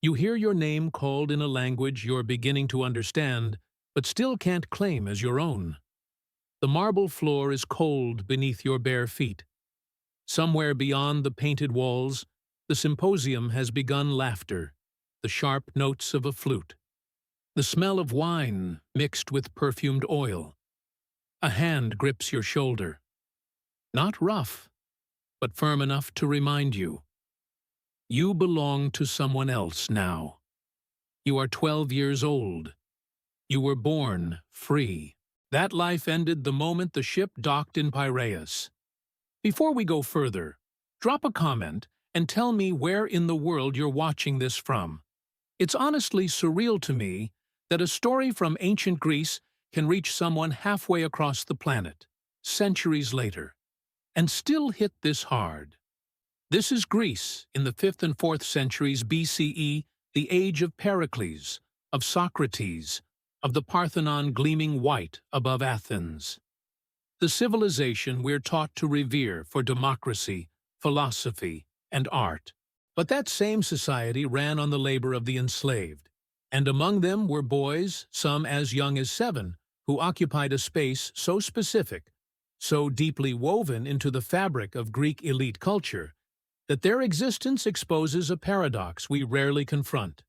You hear your name called in a language you're beginning to understand, but still can't claim as your own. The marble floor is cold beneath your bare feet. Somewhere beyond the painted walls, the symposium has begun laughter, the sharp notes of a flute, the smell of wine mixed with perfumed oil. A hand grips your shoulder. Not rough, but firm enough to remind you. You belong to someone else now. You are 12 years old. You were born free. That life ended the moment the ship docked in Piraeus. Before we go further, drop a comment and tell me where in the world you're watching this from. It's honestly surreal to me that a story from ancient Greece can reach someone halfway across the planet, centuries later, and still hit this hard. This is Greece in the 5th and 4th centuries BCE, the age of Pericles, of Socrates, of the Parthenon gleaming white above Athens. The civilization we're taught to revere for democracy, philosophy, and art. But that same society ran on the labor of the enslaved, and among them were boys, some as young as 7, who occupied a space so specific, so deeply woven into the fabric of Greek elite culture, that their existence exposes a paradox we rarely confront.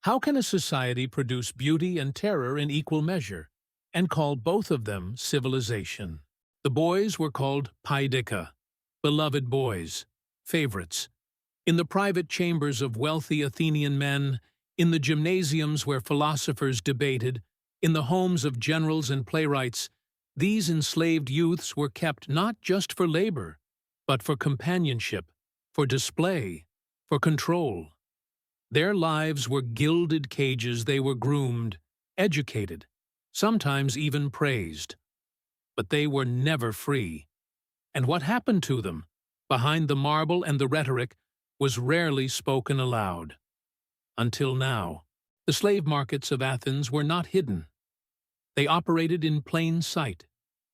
How can a society produce beauty and terror in equal measure, and call both of them civilization? The boys were called paidika, beloved boys, favorites. In the private chambers of wealthy Athenian men, in the gymnasiums where philosophers debated, in the homes of generals and playwrights, these enslaved youths were kept not just for labor, but for companionship, for display, for control. Their lives were gilded cages. They were groomed, educated, sometimes even praised. But they were never free. And what happened to them, behind the marble and the rhetoric, was rarely spoken aloud. Until now, the slave markets of Athens were not hidden. They operated in plain sight,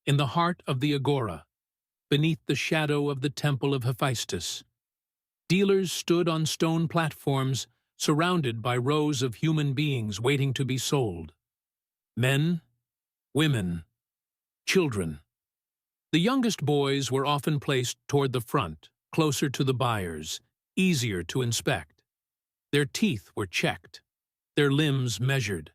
in the heart of the agora, beneath the shadow of the temple of Hephaestus. Dealers stood on stone platforms, surrounded by rows of human beings waiting to be sold. Men, women, children. The youngest boys were often placed toward the front, closer to the buyers, easier to inspect. Their teeth were checked, their limbs measured,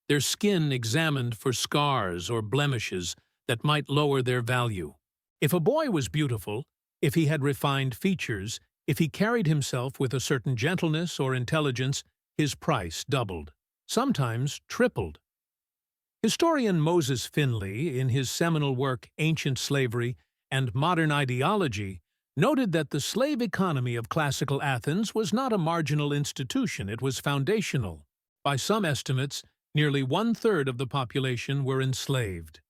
their skin examined for scars or blemishes that might lower their value. If a boy was beautiful, if he had refined features, if he carried himself with a certain gentleness or intelligence, his price doubled, sometimes tripled. Historian Moses Finley, in his seminal work Ancient Slavery and Modern Ideology, noted that the slave economy of classical Athens was not a marginal institution, it was foundational. By some estimates, nearly 1/3 of the population were enslaved.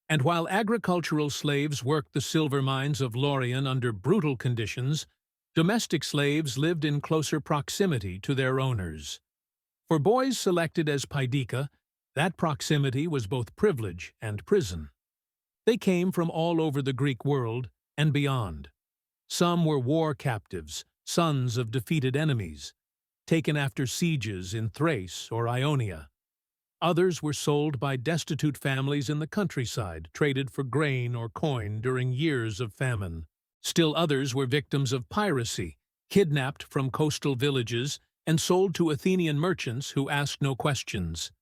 And while agricultural slaves worked the silver mines of Laurion under brutal conditions, domestic slaves lived in closer proximity to their owners. For boys selected as paidika, that proximity was both privilege and prison. They came from all over the Greek world and beyond. Some were war captives, sons of defeated enemies, taken after sieges in Thrace or Ionia. Others were sold by destitute families in the countryside, traded for grain or coin during years of famine. Still others were victims of piracy, kidnapped from coastal villages and sold to Athenian merchants who asked no questions.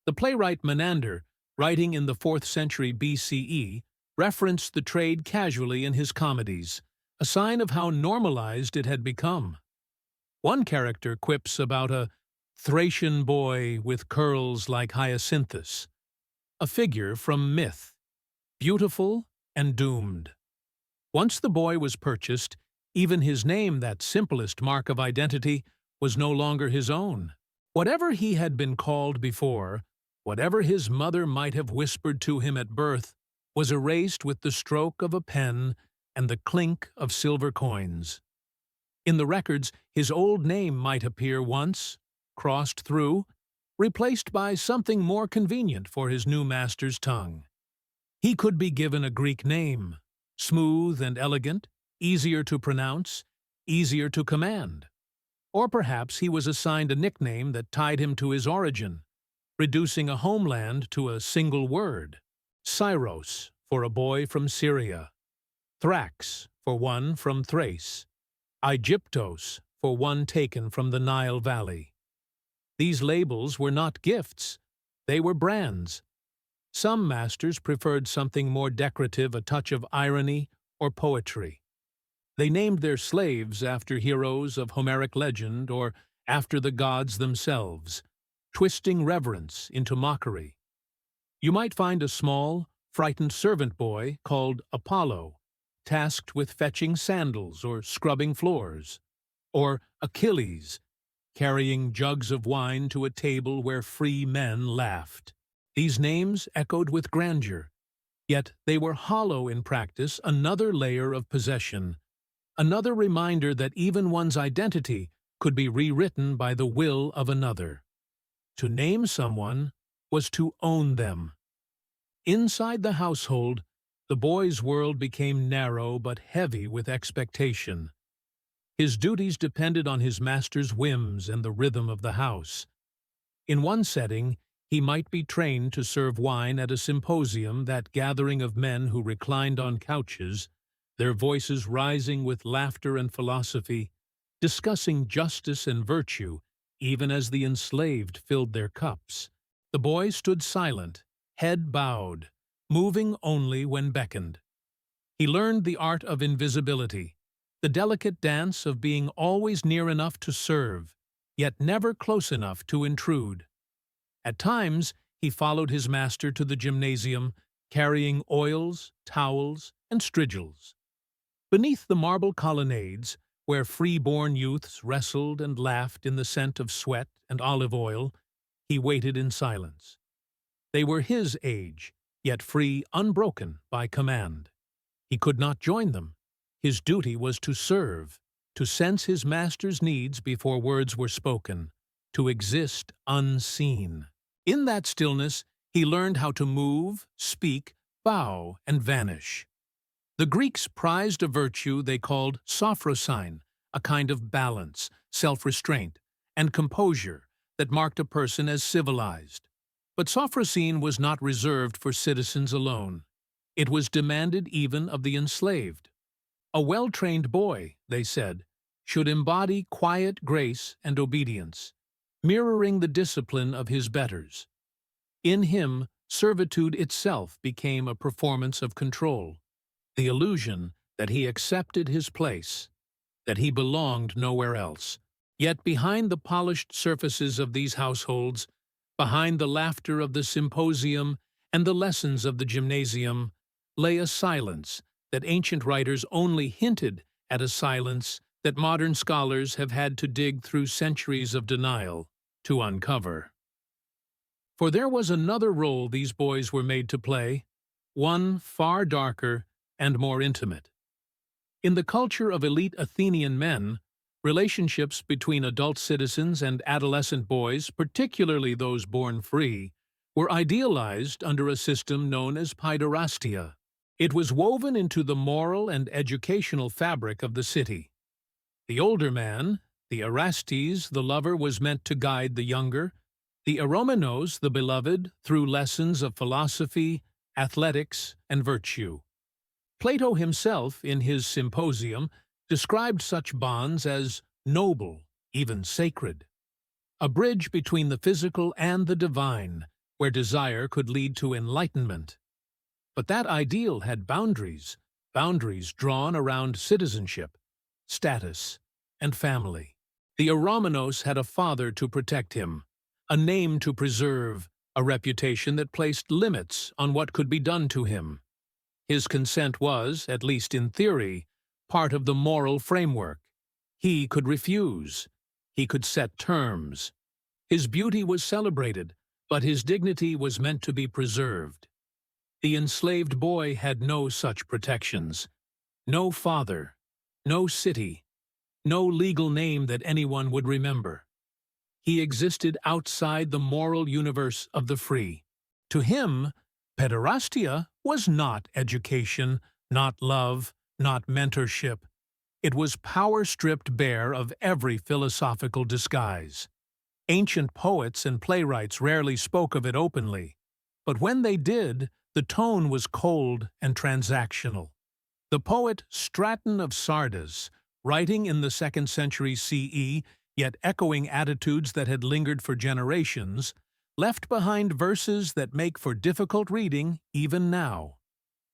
The playwright Menander, writing in the 4th century BCE, referenced the trade casually in his comedies, a sign of how normalized it had become. One character quips about a Thracian boy with curls like Hyacinthus, a figure from myth, beautiful and doomed. Once the boy was purchased, even his name, that simplest mark of identity, was no longer his own. Whatever he had been called before, whatever his mother might have whispered to him at birth, was erased with the stroke of a pen and the clink of silver coins. In the records, his old name might appear once, crossed through, replaced by something more convenient for his new master's tongue. He could be given a Greek name, smooth and elegant, easier to pronounce, easier to command. Or perhaps he was assigned a nickname that tied him to his origin, reducing a homeland to a single word. Syros, for a boy from Syria. Thrax, for one from Thrace. Aegyptos, for one taken from the Nile Valley. These labels were not gifts, they were brands. Some masters preferred something more decorative, a touch of irony or poetry. They named their slaves after heroes of Homeric legend or after the gods themselves, twisting reverence into mockery. You might find a small, frightened servant boy called Apollo, tasked with fetching sandals or scrubbing floors, or Achilles, carrying jugs of wine to a table where free men laughed. These names echoed with grandeur, yet they were hollow in practice, another layer of possession, another reminder that even one's identity could be rewritten by the will of another. To name someone was to own them. Inside the household, the boy's world became narrow but heavy with expectation. His duties depended on his master's whims and the rhythm of the house. In one setting, he might be trained to serve wine at a symposium, that gathering of men who reclined on couches, their voices rising with laughter and philosophy, discussing justice and virtue, even as the enslaved filled their cups. The boy stood silent, head bowed, moving only when beckoned. He learned the art of invisibility, the delicate dance of being always near enough to serve, yet never close enough to intrude. At times, he followed his master to the gymnasium, carrying oils, towels, and strigils. Beneath the marble colonnades, where free-born youths wrestled and laughed in the scent of sweat and olive oil, he waited in silence. They were his age, yet free, unbroken by command. He could not join them. His duty was to serve, to sense his master's needs before words were spoken, to exist unseen. In that stillness, he learned how to move, speak, bow, and vanish. The Greeks prized a virtue they called sophrosyne, a kind of balance, self-restraint, and composure that marked a person as civilized. But sophrosyne was not reserved for citizens alone. It was demanded even of the enslaved. A well-trained boy, they said, should embody quiet grace and obedience, mirroring the discipline of his betters. In him, servitude itself became a performance of control, the illusion that he accepted his place, that he belonged nowhere else. Yet behind the polished surfaces of these households, behind the laughter of the symposium and the lessons of the gymnasium, lay a silence that ancient writers only hinted at, a silence that modern scholars have had to dig through centuries of denial to uncover. For there was another role these boys were made to play, one far darker and more intimate. In the culture of elite Athenian men, relationships between adult citizens and adolescent boys, particularly those born free, were idealized under a system known as paiderastia. It was woven into the moral and educational fabric of the city. The older man, the Erastes, the lover, was meant to guide the younger, the Eromenos, the beloved, through lessons of philosophy, athletics, and virtue. Plato himself, in his Symposium, described such bonds as noble, even sacred, a bridge between the physical and the divine, where desire could lead to enlightenment. But that ideal had boundaries drawn around citizenship, status, and family. The Eromenos had a father to protect him, a name to preserve, a reputation that placed limits on what could be done to him. His consent was, at least in theory, part of the moral framework. He could refuse. He could set terms. His beauty was celebrated, but his dignity was meant to be preserved. The enslaved boy had no such protections. No father, no city, no legal name that anyone would remember. He existed outside the moral universe of the free. To him, paiderastia was not education, not love, not mentorship. It was power stripped bare of every philosophical disguise. Ancient poets and playwrights rarely spoke of it openly, but when they did, the tone was cold and transactional. The poet Straton of Sardis, writing in the 2nd century CE, yet echoing attitudes that had lingered for generations, left behind verses that make for difficult reading even now.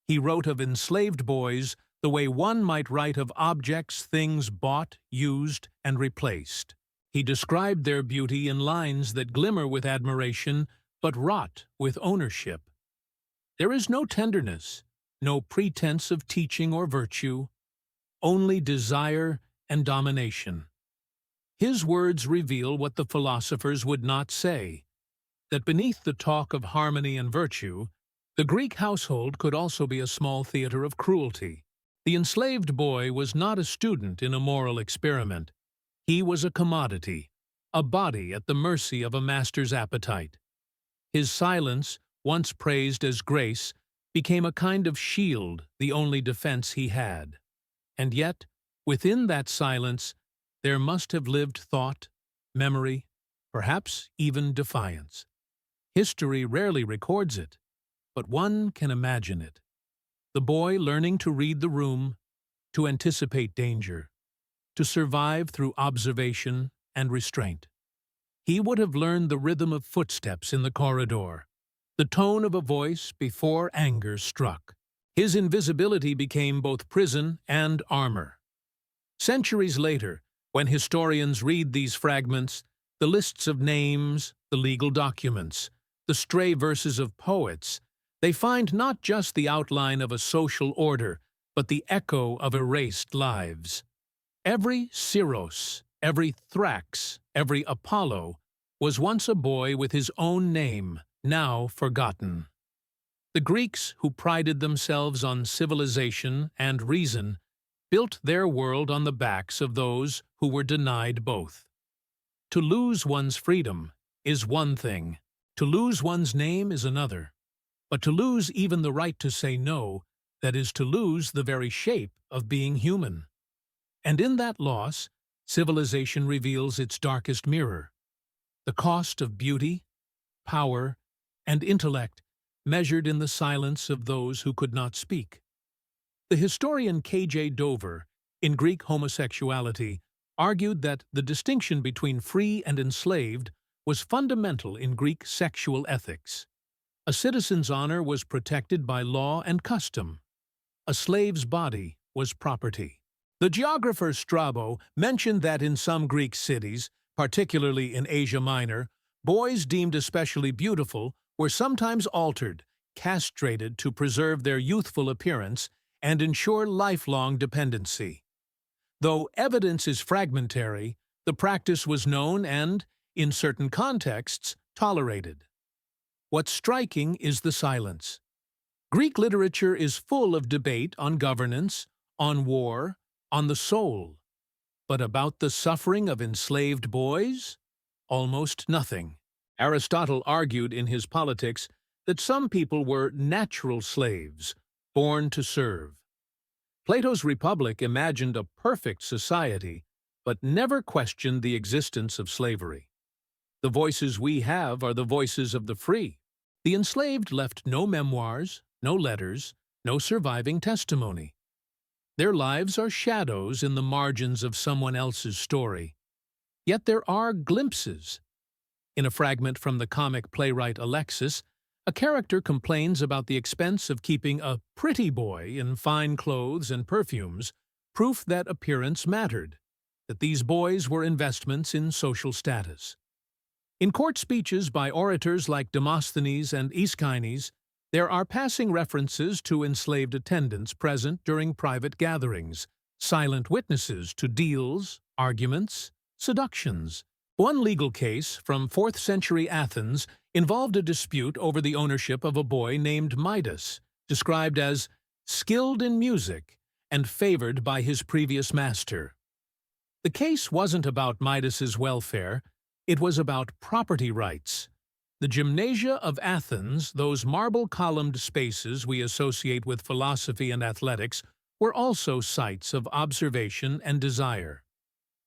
He wrote of enslaved boys the way one might write of objects, things bought, used, and replaced. He described their beauty in lines that glimmer with admiration but rot with ownership. There is no tenderness, no pretense of teaching or virtue, only desire and domination. His words reveal what the philosophers would not say, that beneath the talk of harmony and virtue, the Greek household could also be a small theater of cruelty. The enslaved boy was not a student in a moral experiment. He was a commodity, a body at the mercy of a master's appetite. His silence, once praised as grace, became a kind of shield, the only defense he had. And yet, within that silence, there must have lived thought, memory, perhaps even defiance. History rarely records it, but one can imagine it. The boy learning to read the room, to anticipate danger, to survive through observation and restraint. He would have learned the rhythm of footsteps in the corridor, the tone of a voice before anger struck. His invisibility became both prison and armor. Centuries later, when historians read these fragments, the lists of names, the legal documents, the stray verses of poets, they find not just the outline of a social order, but the echo of erased lives. Every Syros, every Thrax, every Apollo was once a boy with his own name, now forgotten. The Greeks, who prided themselves on civilization and reason, built their world on the backs of those who were denied both. To lose one's freedom is one thing, to lose one's name is another. But to lose even the right to say no, that is to lose the very shape of being human. And in that loss, civilization reveals its darkest mirror. The cost of beauty, power, and intellect measured in the silence of those who could not speak. The historian K.J. Dover, in Greek Homosexuality, argued that the distinction between free and enslaved was fundamental in Greek sexual ethics. A citizen's honor was protected by law and custom. A slave's body was property. The geographer Strabo mentioned that in some Greek cities, particularly in Asia Minor, boys deemed especially beautiful were sometimes altered, castrated to preserve their youthful appearance and ensure lifelong dependency. Though evidence is fragmentary, the practice was known and, in certain contexts, tolerated. What's striking is the silence. Greek literature is full of debate on governance, on war, on the soul. But about the suffering of enslaved boys? Almost nothing. Aristotle argued in his Politics that some people were natural slaves, born to serve. Plato's Republic imagined a perfect society, but never questioned the existence of slavery. The voices we have are the voices of the free. The enslaved left no memoirs, no letters, no surviving testimony. Their lives are shadows in the margins of someone else's story. Yet there are glimpses. In a fragment from the comic playwright Alexis, a character complains about the expense of keeping a pretty boy in fine clothes and perfumes, proof that appearance mattered, that these boys were investments in social status. In court speeches by orators like Demosthenes and Aeschines, there are passing references to enslaved attendants present during private gatherings, silent witnesses to deals, arguments, seductions. One legal case from 4th century Athens involved a dispute over the ownership of a boy named Midas, described as skilled in music and favored by his previous master. The case wasn't about Midas's welfare, it was about property rights. The gymnasia of Athens, those marble-columned spaces we associate with philosophy and athletics, were also sites of observation and desire.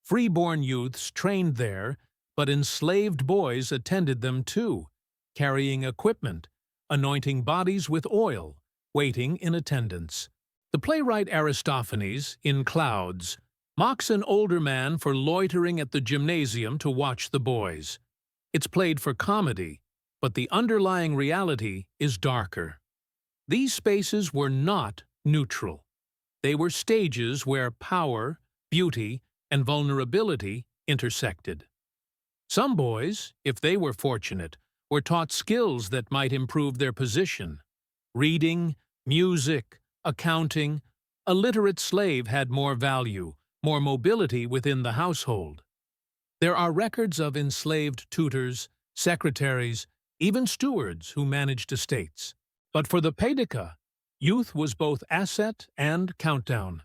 Freeborn youths trained there, but enslaved boys attended them too, carrying equipment, anointing bodies with oil, waiting in attendance. The playwright Aristophanes, in Clouds, mocks an older man for loitering at the gymnasium to watch the boys. It's played for comedy, but the underlying reality is darker. These spaces were not neutral. They were stages where power, beauty, and vulnerability intersected. Some boys, if they were fortunate, were taught skills that might improve their position. Reading, music, accounting. A literate slave had more value, more mobility within the household. There are records of enslaved tutors, secretaries, even stewards who managed estates. But for the Paedica, youth was both asset and countdown.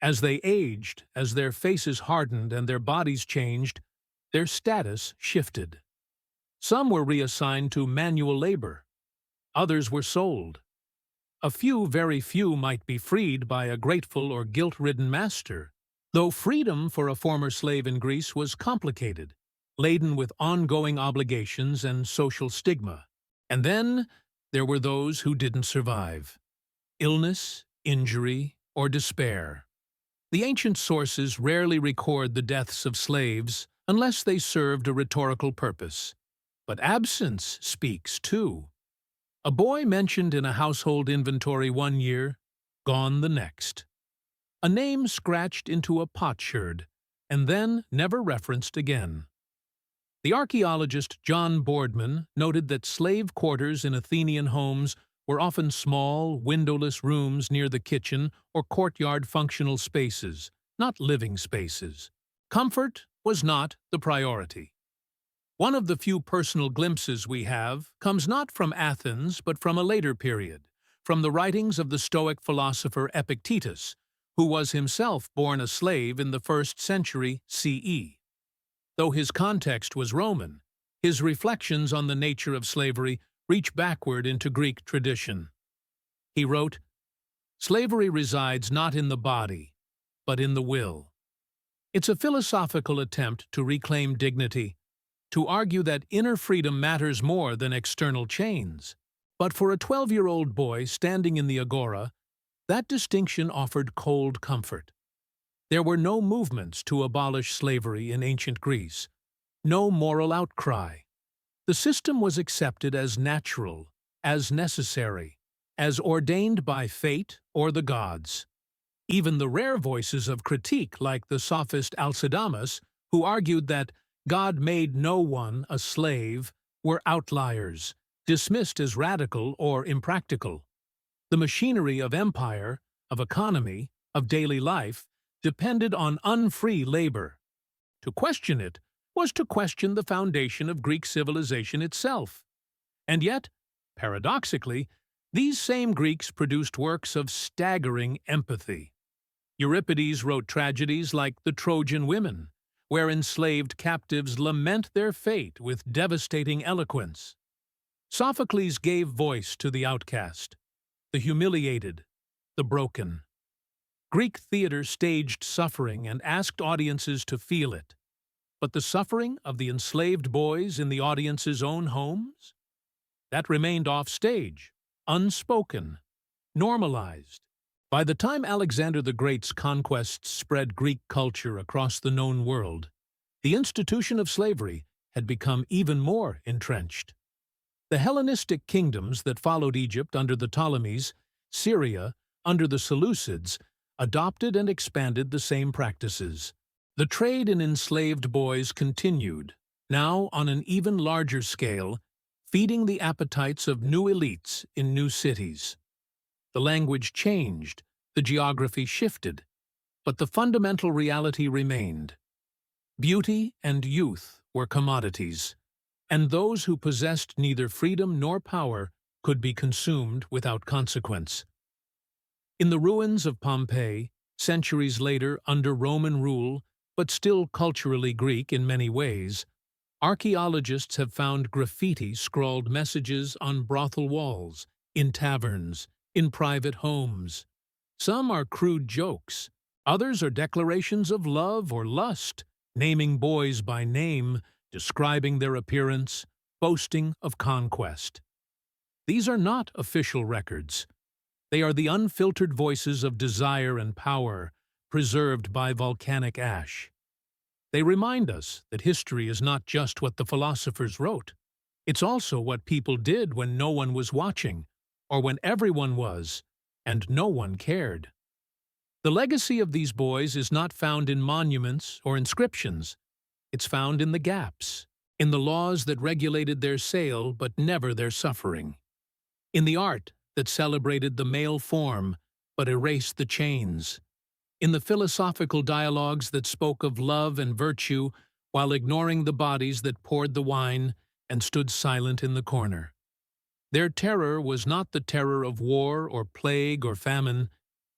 As they aged, as their faces hardened and their bodies changed, their status shifted. Some were reassigned to manual labor. Others were sold. A few, very few, might be freed by a grateful or guilt-ridden master, though freedom for a former slave in Greece was complicated, laden with ongoing obligations and social stigma. And then there were those who didn't survive. Illness, injury, or despair. The ancient sources rarely record the deaths of slaves unless they served a rhetorical purpose. But absence speaks too. A boy mentioned in a household inventory one year, gone the next. A name scratched into a potsherd, and then never referenced again. The archaeologist John Boardman noted that slave quarters in Athenian homes were often small, windowless rooms near the kitchen or courtyard functional spaces, not living spaces. Comfort was not the priority. One of the few personal glimpses we have comes not from Athens but from a later period, from the writings of the Stoic philosopher Epictetus, who was himself born a slave in the 1st century CE. Though his context was Roman, his reflections on the nature of slavery reach backward into Greek tradition. He wrote, "Slavery resides not in the body, but in the will." It's a philosophical attempt to reclaim dignity, to argue that inner freedom matters more than external chains. But for a 12-year-old boy standing in the agora, that distinction offered cold comfort. There were no movements to abolish slavery in ancient Greece, no moral outcry. The system was accepted as natural, as necessary, as ordained by fate or the gods. Even the rare voices of critique, like the sophist Alcidamas, who argued that God made no one a slave, were outliers, dismissed as radical or impractical. The machinery of empire, of economy, of daily life depended on unfree labor. To question it was to question the foundation of Greek civilization itself. And yet, paradoxically, these same Greeks produced works of staggering empathy. Euripides wrote tragedies like The Trojan Women, where enslaved captives lament their fate with devastating eloquence. Sophocles gave voice to the outcast, the humiliated, the broken. Greek theater staged suffering and asked audiences to feel it. But the suffering of the enslaved boys in the audience's own homes? That remained offstage, unspoken, normalized. By the time Alexander the Great's conquests spread Greek culture across the known world, the institution of slavery had become even more entrenched. The Hellenistic kingdoms that followed Egypt under the Ptolemies, Syria under the Seleucids, adopted and expanded the same practices. The trade in enslaved boys continued, now on an even larger scale, feeding the appetites of new elites in new cities. The language changed, the geography shifted, but the fundamental reality remained. Beauty and youth were commodities, and those who possessed neither freedom nor power could be consumed without consequence. In the ruins of Pompeii, centuries later under Roman rule, but still culturally Greek in many ways, archaeologists have found graffiti scrawled messages on brothel walls, in taverns, in private homes. Some are crude jokes. Others are declarations of love or lust, naming boys by name, describing their appearance, boasting of conquest. These are not official records. They are the unfiltered voices of desire and power, preserved by volcanic ash. They remind us that history is not just what the philosophers wrote. It's also what people did when no one was watching, or when everyone was, and no one cared. The legacy of these boys is not found in monuments or inscriptions. It's found in the gaps, in the laws that regulated their sale but never their suffering, in the art that celebrated the male form but erased the chains, in the philosophical dialogues that spoke of love and virtue while ignoring the bodies that poured the wine and stood silent in the corner. Their terror was not the terror of war or plague or famine.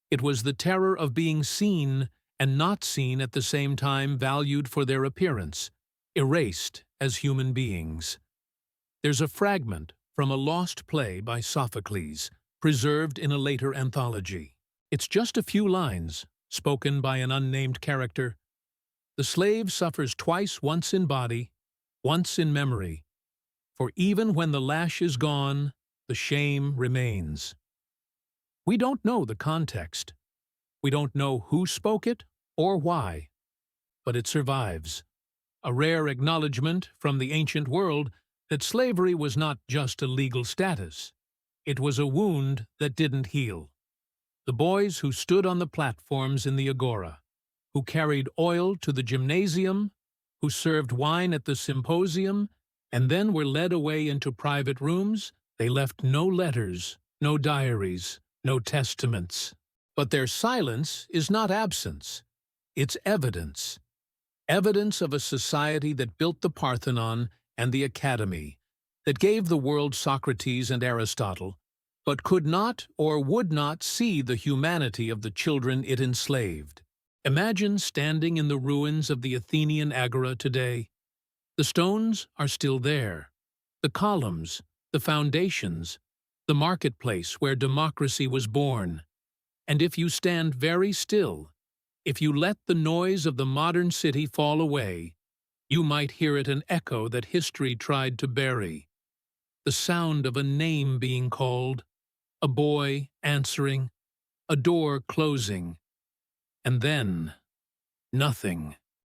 It was the terror of being seen and not seen at the same time, valued for their appearance, erased as human beings. There's a fragment from a lost play by Sophocles, preserved in a later anthology. It's just a few lines, spoken by an unnamed character. The slave suffers twice, once in body, once in memory. For even when the lash is gone, the shame remains. We don't know the context. We don't know who spoke it or why, but it survives. A rare acknowledgement from the ancient world that slavery was not just a legal status. It was a wound that didn't heal. The boys who stood on the platforms in the agora, who carried oil to the gymnasium, who served wine at the symposium, and then were led away into private rooms, they left no letters, no diaries, no testaments. But their silence is not absence. It's evidence. Evidence of a society that built the Parthenon and the Academy, that gave the world Socrates and Aristotle, but could not or would not see the humanity of the children it enslaved. Imagine standing in the ruins of the Athenian agora today. The stones are still there, the columns, the foundations, the marketplace where democracy was born. And if you stand very still, if you let the noise of the modern city fall away, you might hear it an echo that history tried to bury. The sound of a name being called, a boy answering, a door closing, and then nothing.